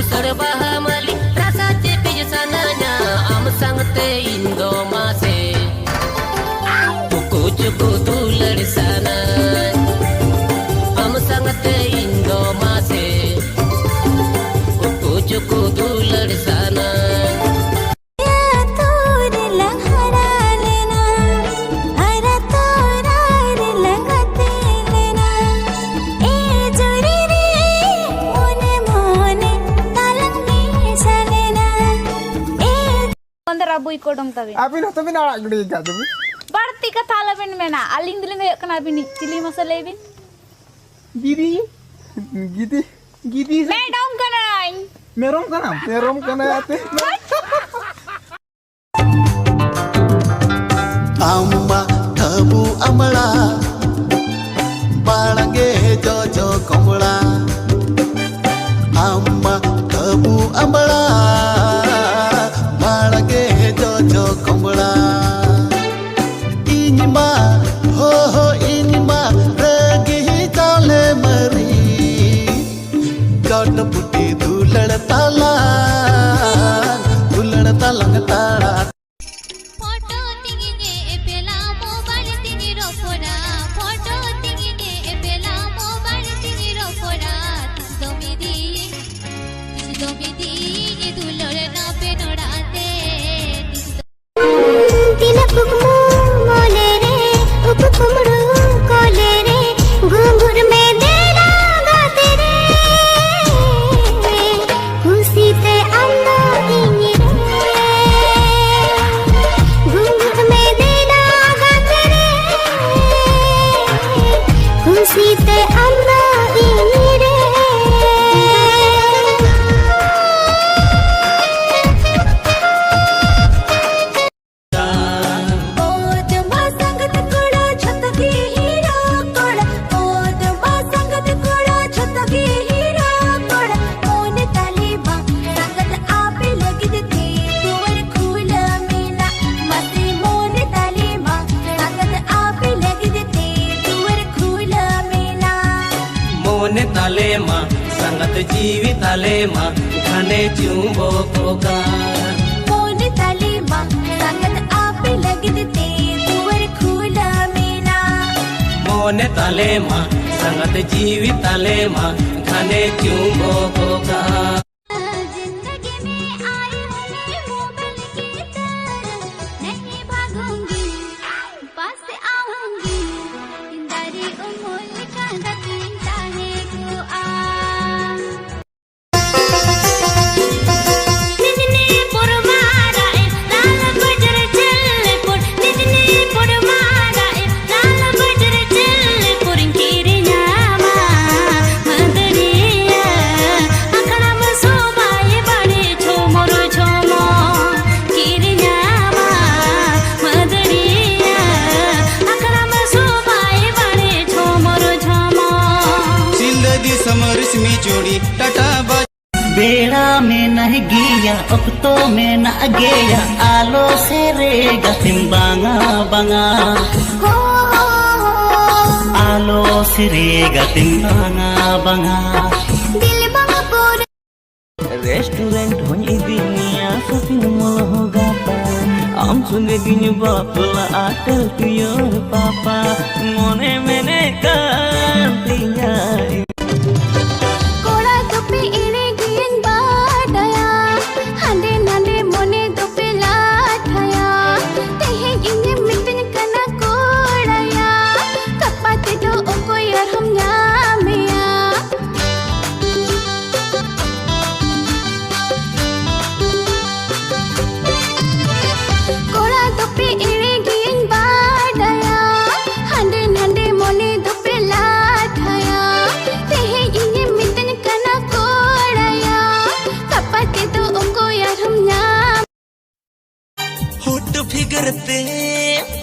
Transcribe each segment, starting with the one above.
उसर बाहामली रासाचे पिज sananya am sangte indo mase puku cuku tular sana am sangte indo mase puku cuku tular sana Rabu ikodong tabi. Abi no tabi na agdi ka tabi. Barti ka thala bin mena. Aling dilim he kana bini chili masala bin. Gidi. Medom kana. Merom kana ate. Amma tabu amala. Balange jojo komla. Amma tabu amala. Jojo komla inima ho inima ragi chale mari god puti dulad talang tara photo tingi e pela mobile tingi ro phora photo tingi e pela mobile tingi ro phora domidi dulad na pe norate तिलकुमु मोले रे उपकुमड़ू कोले रे घुंघुर में देना गाते रे खुशी ते अन्ना इंगी रे घुंघुर में देना गाते रे खुशी ते अन्ना इंगी रे तालेमा संगत जीवी तालेमा घने चुंबो कोका मोने तालेमा संगत आप लगते तुवर खुला मेला मोने तालेमा संगत जीवी तालेमा घने चुंबो कोका जिंदगी में आए हुए मोबाइल की तरह नहीं भागूंगी पास आऊंगी इंदारी उमोल का दतीता है बेड़ा में नह गिया अक्तो में न गया आलो से रेगा तिम्बांगा बंगा आलो से रेगा तिम्बांगा बंगा दिल बंगपुर रेस्टोरेंट होनी दुनिया शॉपिंग मॉल होगा हम सुने दिन बापला आटल तुयोर पापा मोने मैंने कर दिया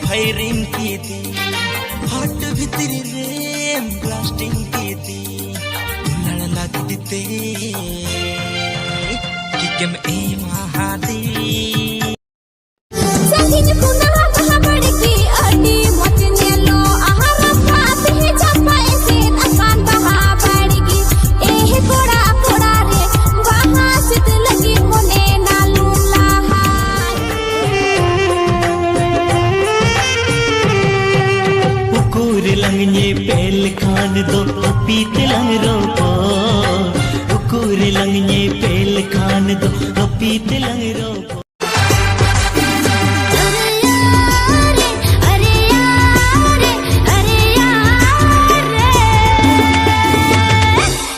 फायरिंग की थी हॉट भितरी रे ब्लास्टिंग की थी लड़ लगती थे कि कम ए महादी सखी कुना वहां पड़की अड़ी मचने लो आहार खाते हैं चपाए से अकान बहा पड़की ए घोड़ा घोड़ा रे वहां do ropi tilang ro अरे यार अरे यार रे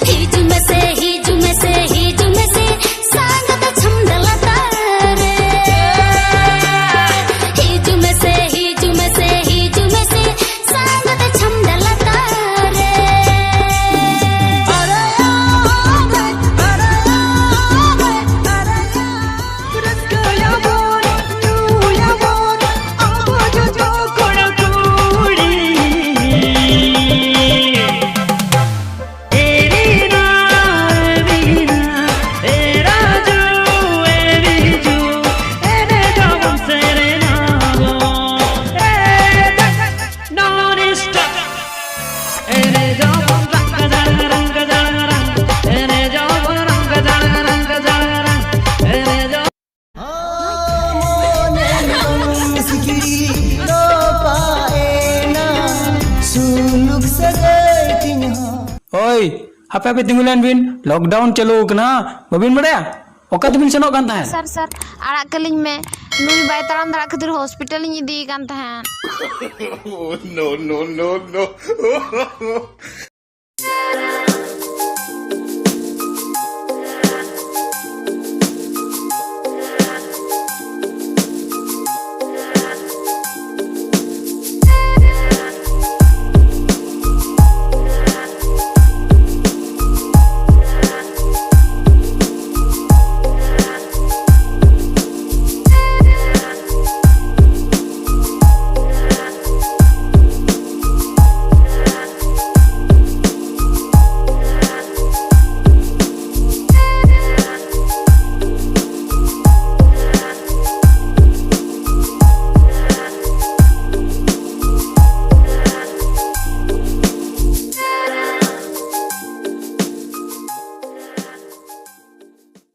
हिजु में से सांगत छमडला तारे हिजु में से सांगत छमडला तारे अरे Oi, apa tinggalan bin? Lockdown चालू कना, बबिन बड़या? ओका तुबिन सनोक कांता है? सर आड़ा कलिंग में नुई बाय ताराम दरा खातिर हॉस्पिटल इन दी कांता है। no